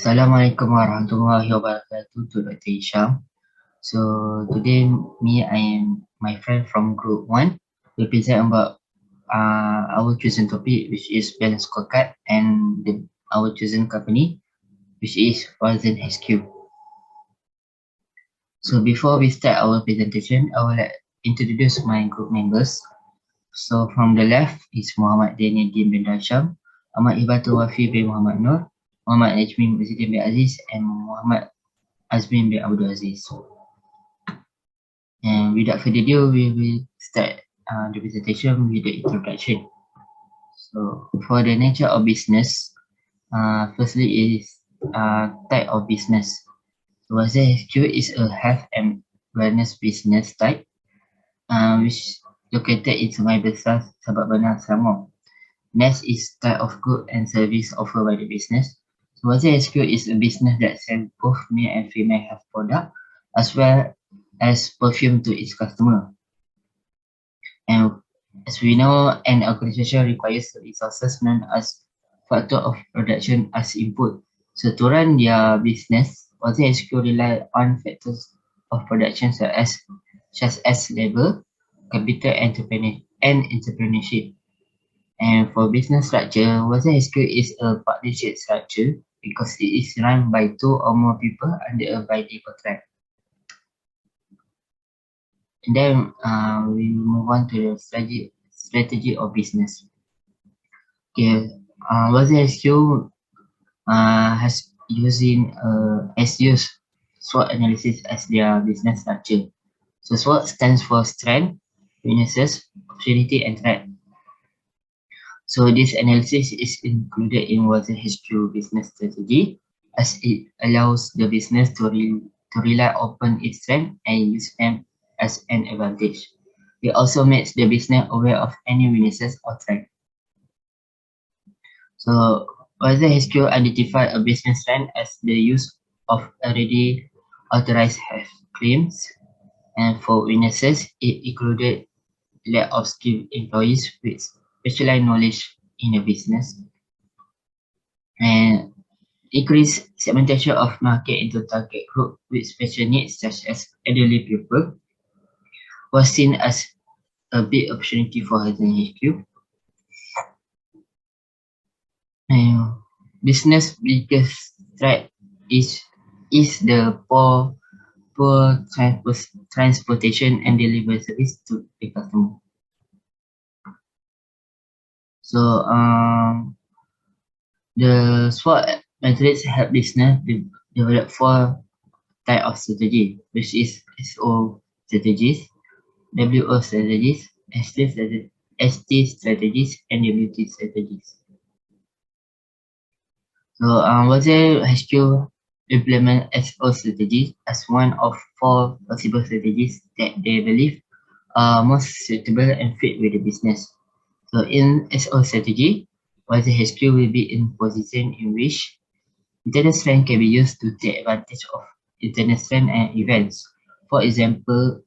Assalamualaikum warahmatullahi wabarakatuh to Dr. Isham. So today I am my friend from Group 1 will present about our chosen topic, which is balance scorecard, and our chosen company, which is Horizon HQ. So before we start our presentation, I will introduce my group members. So from the left is Muhammad DANIAL bin DARSHAM, HIBATUL WAFI bin Muhammad NOOR, Muhammad NAJMI MUIZZUDDIN bin AZIZ, and Muhammad AZMIN bin ABDUL. And without further ado, we will start the presentation with the introduction. So for the nature of business, firstly is type of business. So WAZHQ is a health and wellness business type, which located in Sungai Besar, Sabak Benar, Selangor. Next is type of good and service offered by the business. So WAZHQ is a business that sells both male and female health products, as well as perfume to its customer. And as we know, an organization requires resources known as factor of production as input. So to run their business, WAZHQ rely on factors of production such as labor, capital, and entrepreneurship. And for business structure, WAZHQ is a partnership structure because it is run by 2 or more people under a binding contract. And then we move on to the strategy of business. Okay, WAZHQ has used SWOT analysis as their business structure. So SWOT stands for strength, weaknesses, opportunity, and threat. So this analysis is included in WAZHQ business strategy, as it allows the business to rely upon its strength and use them as an advantage. It also makes the business aware of any weaknesses or threat. So WAZHQ identify a business strength as the use of already authorized health claims, and for weaknesses, it included lack of skilled employees with specialized knowledge in a business, and increased segmentation of market into target group with special needs such as elderly people was seen as a big opportunity for WAZHQ. And business biggest threat is the poor transportation and delivery service to the customer. So the SWOT matrix help business develop 4 type of strategy, which is SO strategies, WO strategies, ST strategies, and WT strategies. So WAZHQ implement SO strategies as one of 4 possible strategies that they believe are most suitable and fit with the business. So in SO strategy, WAZHQ will be in position in which internal strength can be used to take advantage of internal strength and events. For example,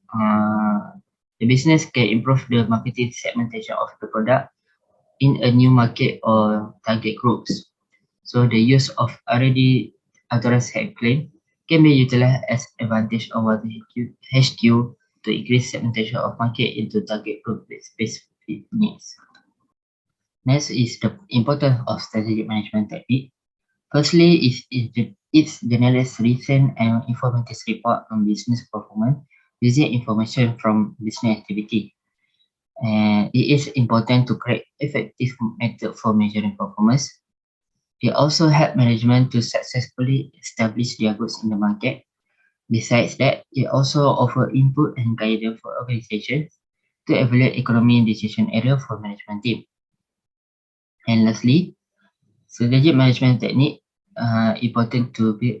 the business can improve the marketing segmentation of the product in a new market or target groups. So the use of already authorized health claim can be utilized as advantage of WAZHQ to increase segmentation of market into target group with specific needs. Next is the importance of strategic management technique. Firstly, it generates recent and informative report on business performance using information from business activity. And it is important to create effective method for measuring performance. It also helps management to successfully establish their goods in the market. Besides that, it also offers input and guidance for organizations to evaluate economy decision area for management team. And lastly, strategic management technique important to build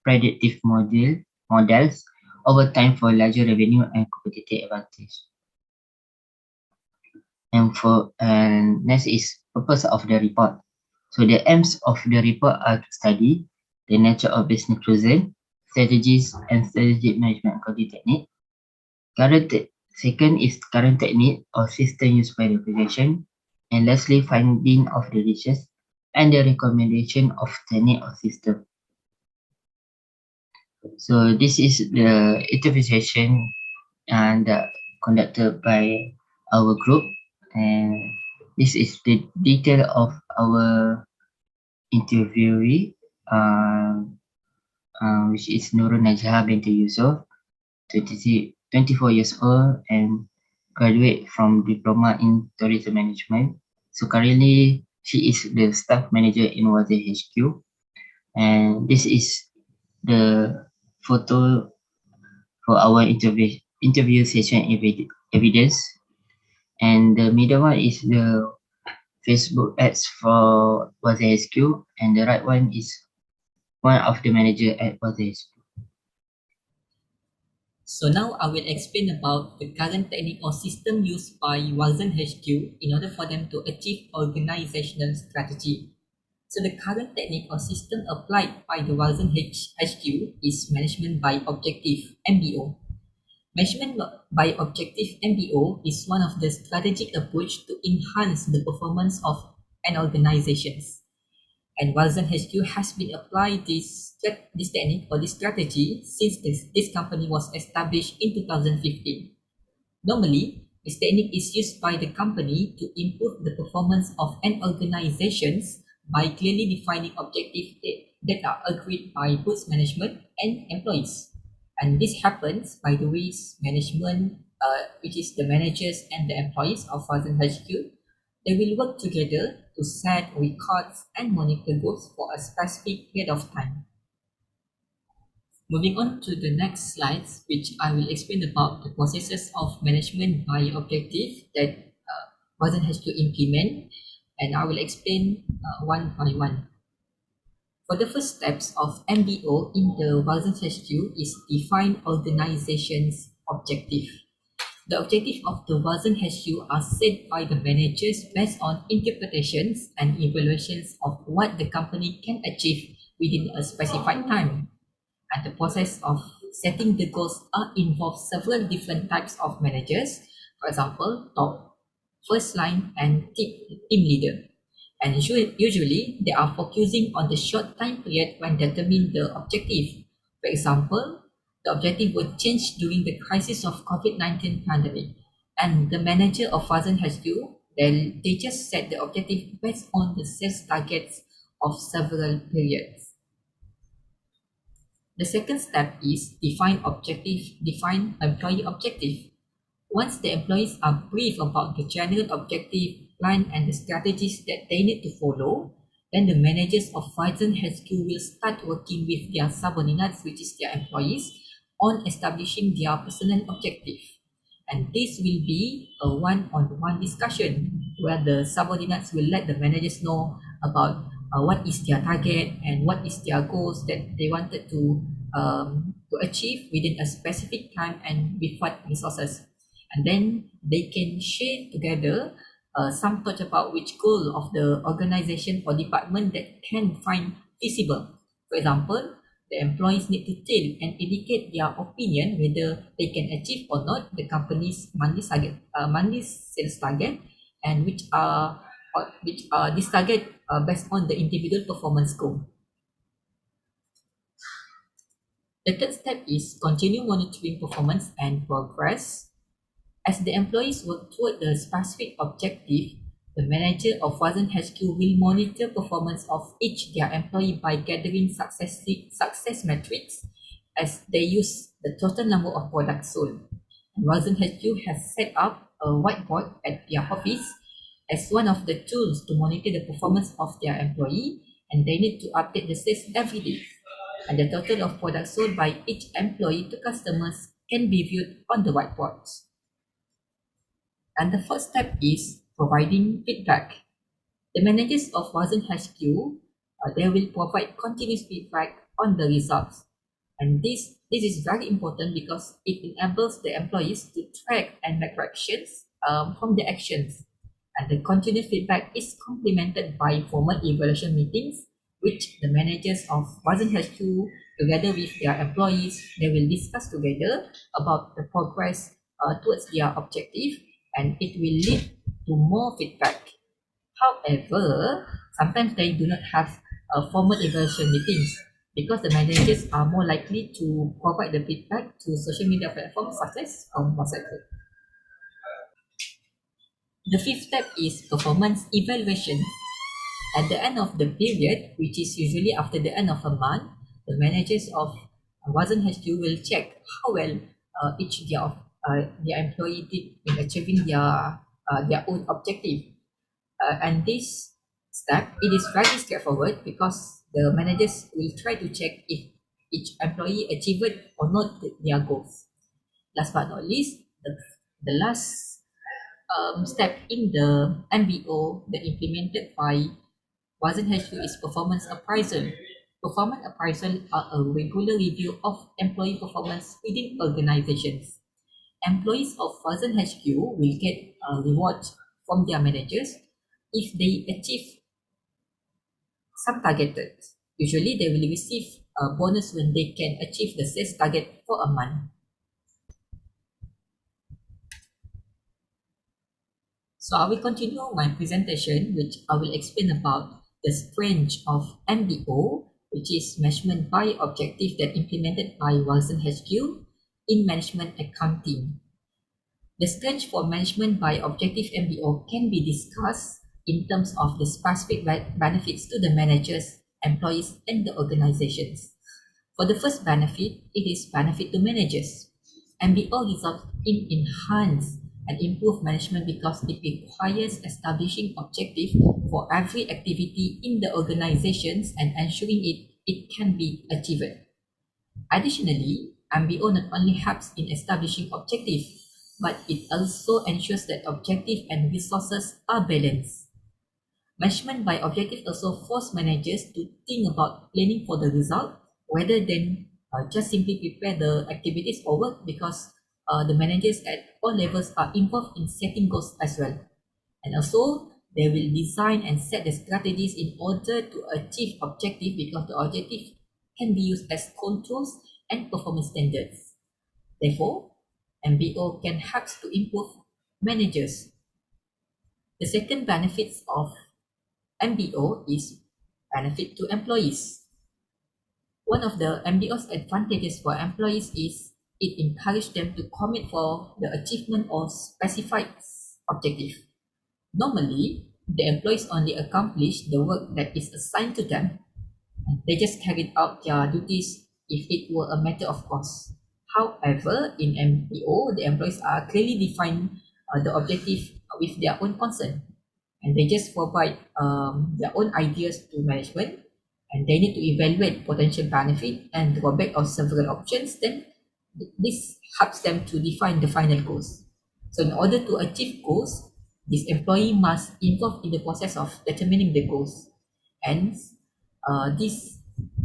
predictive models over time for larger revenue and competitive advantage. And next is purpose of the report. So the aims of the report are to study the nature of business chosen, strategies and strategic management accounting technique. Second is current technique or system used by the organization. And lastly, finding of the research and the recommendation of technique or system. So this is the interview session and conducted by our group, and this is the detail of our interviewee, which is Nurul Najha binti Yusof, 24 years old and graduate from Diploma in Tourism Management. So currently, she is the staff manager in WAFI HQ, and this is the photo for our interview session evidence, and the middle one is the Facebook ads for WAFI HQ, and the right one is one of the manager at WAFI HQ. So now I will explain about the current technique or system used by WAZN HQ in order for them to achieve organizational strategy. So the current technique or system applied by the WAZN HQ is management by objective (MBO). Management by objective (MBO) is one of the strategic approach to enhance the performance of an organization. And WAZN HQ has been applied this technique or this strategy since this company was established in 2015. Normally, this technique is used by the company to improve the performance of an organization by clearly defining objectives that are agreed by both management and employees. And this happens by the ways management, which is the managers and the employees of WAZN HQ, they will work together to set records and monitor goals for a specific period of time. Moving on to the next slides, which I will explain about the processes of management by objective that WAZN has to implement, and I will explain one by one. For the first steps of MBO in the WAZN HQ is define organization's objective. The objective of the WAZN HQ are set by the managers based on interpretations and evaluations of what the company can achieve within a specified time. And the process of setting the goals involves several different types of managers, for example, top, first line, and team leader. And usually, they are focusing on the short time period when determining the objective. For example, the objective would change during the crisis of COVID-19 pandemic. And the manager of WAZN HQ, they just set the objective based on the sales targets of several periods. The second step is define employee objective. Once the employees are briefed about the general objective, plan, and the strategies that they need to follow, then the managers of WAZN HQ will start working with their subordinates, which is their employees, on establishing their personal objective. And this will be a one-on-one discussion where the subordinates will let the managers know about what is their target and what is their goals that they wanted to achieve within a specific time and with what resources. And then they can share together some thoughts about which goal of the organization or department that can find feasible. For example, the employees need to tell and indicate their opinion whether they can achieve or not the company's monthly sales target, and which are this target based on the individual performance goal. The third step is continue monitoring performance and progress. As the employees work toward the specific objective, the manager of WAZN HQ will monitor performance of each their employee by gathering success metrics as they use the total number of products sold. And WAZN HQ has set up a whiteboard at their office as one of the tools to monitor the performance of their employee, and they need to update the sales every day. And the total of products sold by each employee to customers can be viewed on the whiteboards. And the first step is providing feedback. The managers of WAZN HQ, they will provide continuous feedback on the results. And this is very important because it enables the employees to track and make corrections from the actions. And the continuous feedback is complemented by formal evaluation meetings, which the managers of WAZN HQ, together with their employees, they will discuss together about the progress towards their objective, and it will lead to more feedback. However, sometimes they do not have formal evaluation meetings. because the managers are more likely to provide the feedback to social media platforms such as WhatsApp group. The fifth step is performance evaluation. At the end of the period, which is usually after the end of a month, the managers of WASN HQ will check how well each their employee did in achieving their own objective. And this step, it is very straightforward because the managers will try to check if each employee achieved or not their goals. Last but not least, the last step in the MBO that implemented by WASN HQ is performance appraisal. Performance appraisal are a regular review of employee performance within organizations. Employees of WASN HQ will get rewards from their managers if they achieve some targeted. Usually, they will receive a bonus when they can achieve the sales target for a month. So I will continue my presentation, which I will explain about the strength of MBO, which is Management by Objective that implemented by WASN HQ in management accounting. The strength for Management by Objective MBO can be discussed in terms of the specific benefits to the managers, employees, and the organizations. For the first benefit, it is benefit to managers. MBO results in enhanced and improved management because it requires establishing objectives for every activity in the organizations and ensuring it can be achieved. Additionally, MBO not only helps in establishing objectives, but it also ensures that objectives and resources are balanced. Management by objective also force managers to think about planning for the result rather than just simply prepare the activities or work, because the managers at all levels are involved in setting goals as well. And also, they will design and set the strategies in order to achieve objective, because the objective can be used as controls and performance standards. Therefore, MBO can help to improve managers. The second benefits of MBO is benefit to employees. One of the MBO's advantages for employees is it encourages them to commit for the achievement of specified objective. Normally, the employees only accomplish the work that is assigned to them, and they just carried out their duties if it were a matter of course. However, in MBO, the employees are clearly defined the objective with their own concern, and they just provide their own ideas to management, and they need to evaluate potential benefit and drawback of several options. Then this helps them to define the final goals. So in order to achieve goals, this employee must involve in the process of determining the goals. And this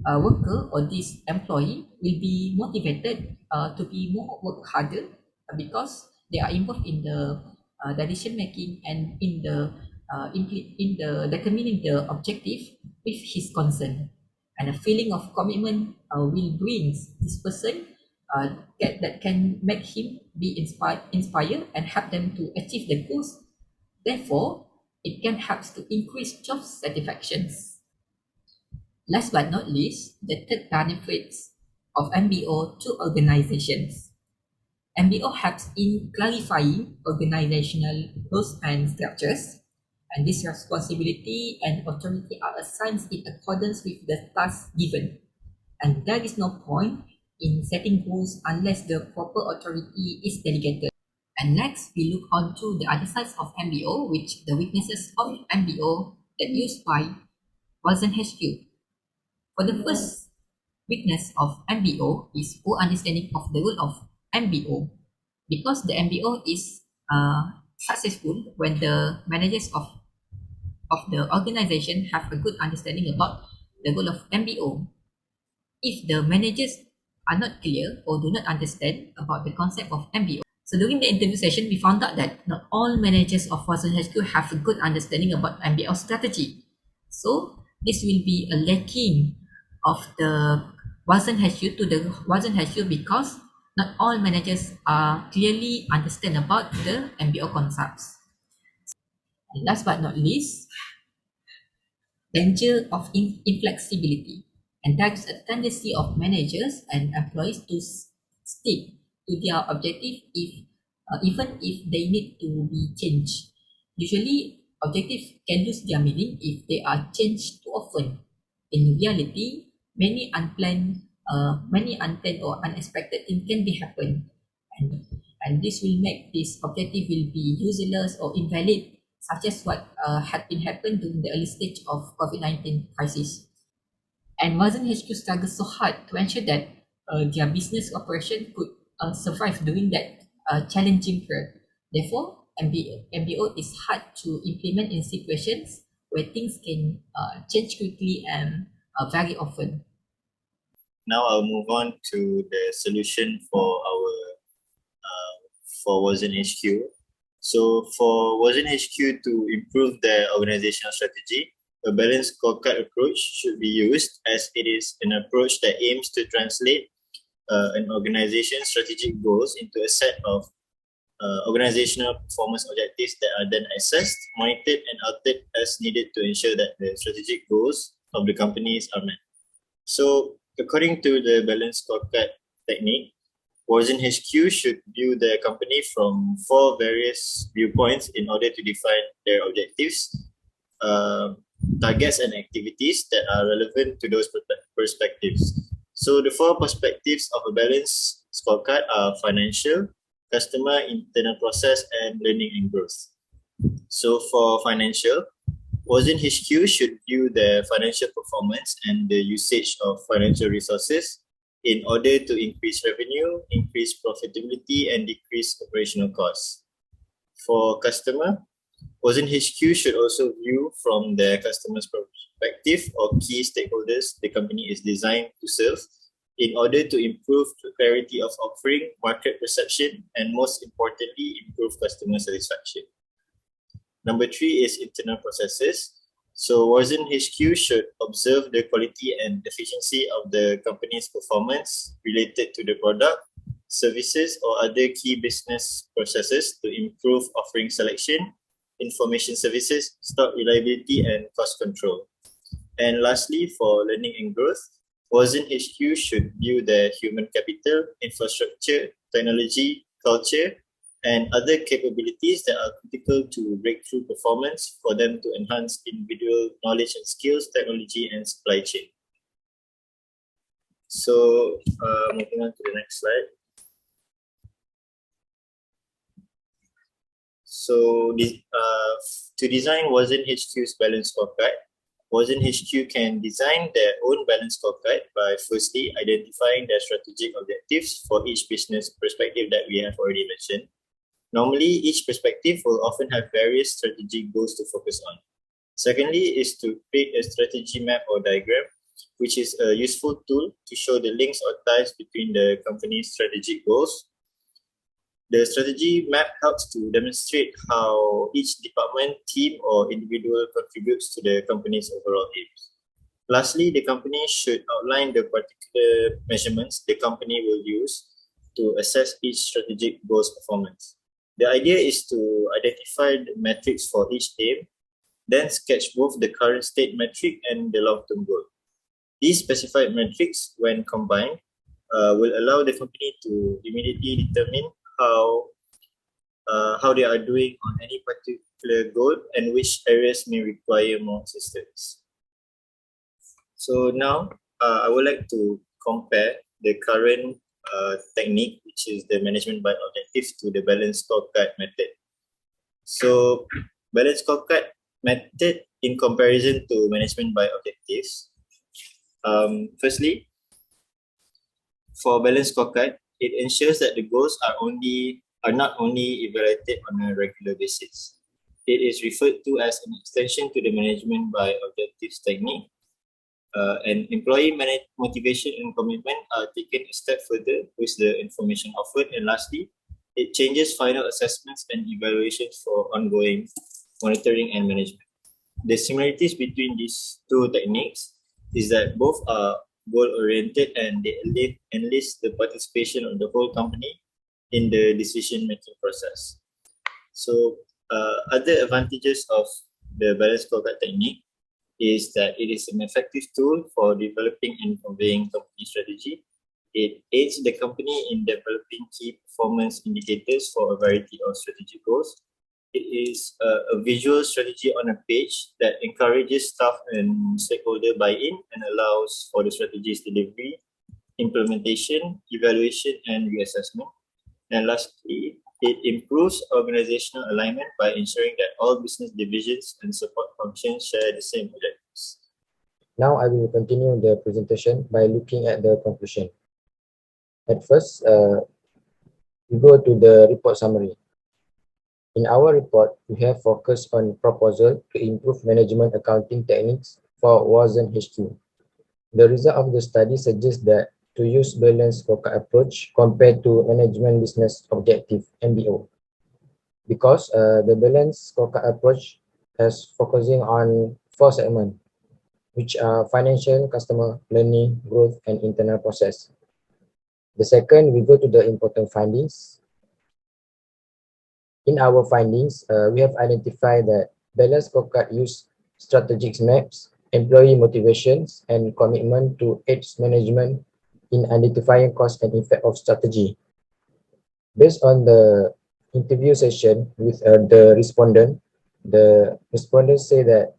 worker or this employee will be motivated to be more work harder, because they are involved in the decision making and in the determining the objective with his concern. And a feeling of commitment will bring this person that can make him be inspired and help them to achieve the goals. Therefore, it can help to increase job satisfactions. Last but not least, the third benefits of MBO to organizations. MBO helps in clarifying organizational roles and structures, and this responsibility and authority are assigned in accordance with the tasks given. And there is no point in setting goals unless the proper authority is delegated. And next, we look on to the other sides of MBO, which the weaknesses of MBO that used by WASN HQ. For the first weakness of MBO is poor understanding of the role of MBO, because the MBO is successful when the managers of the organization have a good understanding about the role of MBO. If the managers are not clear or do not understand about the concept of MBO. So during the interview session, we found out that not all managers of WASN HQ have a good understanding about MBO strategy. So this will be a lacking of the WASN HQ to the WASN HQ, because not all managers are clearly understand about the MBO concepts. And last but not least, danger of inflexibility. And that's a tendency of managers and employees to stick to their objective even if they need to be changed. Usually, objectives can lose their meaning if they are changed too often. In reality, many unplanned or unexpected things can be happen, and and this will make this objective will be useless or invalid, such as what had been happened during the early stage of COVID-19 crisis. And wasn't HQ struggle so hard to ensure that their business operation could survive during that challenging period. Therefore, MBO is hard to implement in situations where things can change quickly and very often. Now I'll move on to the solution for our for WASN HQ. So for WASN HQ to improve their organizational strategy, a balanced scorecard approach should be used, as it is an approach that aims to translate an organization's strategic goals into a set of organizational performance objectives that are then assessed, monitored, and altered as needed to ensure that the strategic goals of the companies are met. So, according to the balanced scorecard technique, WASN HQ should view the company from 4 various viewpoints in order to define their objectives, targets, and activities that are relevant to those perspectives. So the 4 perspectives of a balanced scorecard are financial, customer, internal process, and learning and growth. So for financial, WASN HQ should view the financial performance and the usage of financial resources in order to increase revenue, increase profitability, and decrease operational costs. For customer, WASN HQ should also view from the customer's perspective or key stakeholders the company is designed to serve in order to improve the clarity of offering, market perception, and most importantly, improve customer satisfaction. Number 3 is internal processes. So WASN HQ should observe the quality and efficiency of the company's performance related to the product, services, or other key business processes to improve offering selection, information services, stock reliability, and cost control. And lastly, for learning and growth, WASN HQ should view the human capital, infrastructure, technology, culture, and other capabilities that are critical to breakthrough performance for them to enhance individual knowledge and skills, technology, and supply chain. So, moving on to the next slide. So, to design WASN HQ's balance scorecard, WASN HQ can design their own balance scorecard by firstly identifying their strategic objectives for each business perspective that we have already mentioned. Normally, each perspective will often have various strategic goals to focus on. Secondly is to create a strategy map or diagram, which is a useful tool to show the links or ties between the company's strategic goals. The strategy map helps to demonstrate how each department, team, or individual contributes to the company's overall aims. Lastly, the company should outline the particular measurements the company will use to assess each strategic goal's performance. The idea is to identify the metrics for each aim, then sketch both the current state metric and the long-term goal. These specified metrics, when combined, will allow the company to immediately determine how they are doing on any particular goal and which areas may require more assistance. So now, I would like to compare the current technique, which is the management by objectives, to the balanced scorecard method. So, balanced scorecard method in comparison to management by objectives. Firstly, for balanced scorecard, it ensures that the goals are not only evaluated on a regular basis. It is referred to as an extension to the management by objectives technique. And employee motivation and commitment are taken a step further with the information offered. And lastly, it changes final assessments and evaluations for ongoing monitoring and management. The similarities between these two techniques is that both are goal-oriented and they enlist the participation of the whole company in the decision-making process. So, other advantages of the balanced scorecard technique is that it is an effective tool for developing and conveying company strategy. It aids the company in developing key performance indicators for a variety of strategic goals. It is a visual strategy on a page that encourages staff and stakeholder buy-in and allows for the strategy's delivery, implementation, evaluation, and reassessment. And lastly, it improves organizational alignment by ensuring that all business divisions and support functions share the same objectives. Now I will continue the presentation by looking at the conclusion. At first, we go to the report summary. In our report, we have focused on proposal to improve management accounting techniques for WASN HQ. The result of the study suggests that to use balanced scorecard approach compared to management business objective MBO, because the balanced scorecard approach is focusing on 4 segments, which are financial, customer, learning, growth, and internal process. The second, we go to the important findings. In our findings, we have identified that balanced scorecard use strategic maps, employee motivations, and commitment to aids management in identifying cost and effect of strategy. Based on the interview session with the respondent say that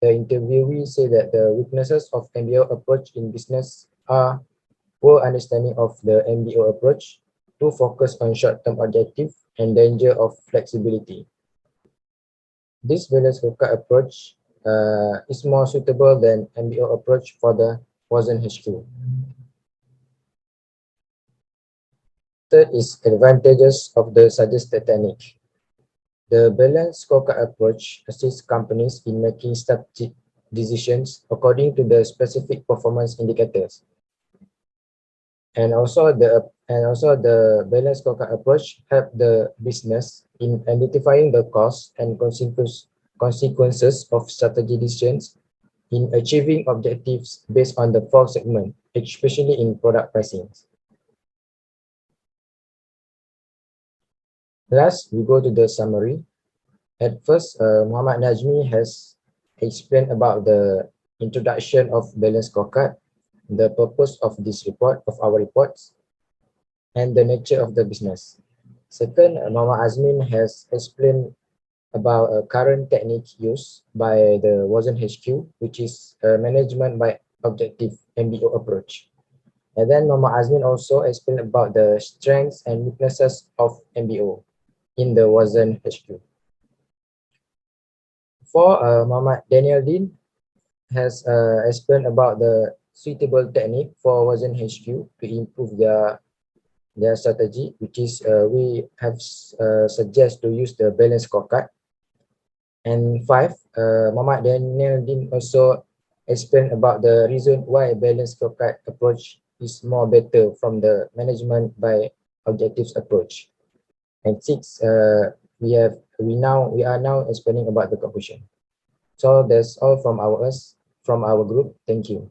the interviewee say that the weaknesses of MBO approach in business are poor understanding of the MBO approach, to focus on short-term objective, and danger of flexibility. This balanced scorecard approach is more suitable than MBO approach for the WASN HQ. Third is advantages of the suggested technique. The balanced scorecard approach assists companies in making strategic decisions according to the specific performance indicators. And also the balanced scorecard approach help the business in identifying the costs and consequences of strategy decisions in achieving objectives based on the 4 segments, especially in product pricing. Last, we go to the summary. At first, Muhammad NAJMI has explained about the introduction of balanced scorecard, the purpose of this report, of our reports, and the nature of the business. Second, Muhammad AZMIN has explained about a current technique used by the WASN HQ, which is management by objective MBO approach. And then Muhammad AZMIN also explained about the strengths and weaknesses of MBO in the WASN HQ. For Muhammad DANIAL has explained about the suitable technique for WASN HQ to improve their strategy, which is we have suggest to use the balanced scorecard. And 5, Muhammad DANIAL also explained about the reason why balanced scorecard approach is more better from the management by objectives approach. And 6, we are now explaining about the conclusion. So that's all from our group. Thank you.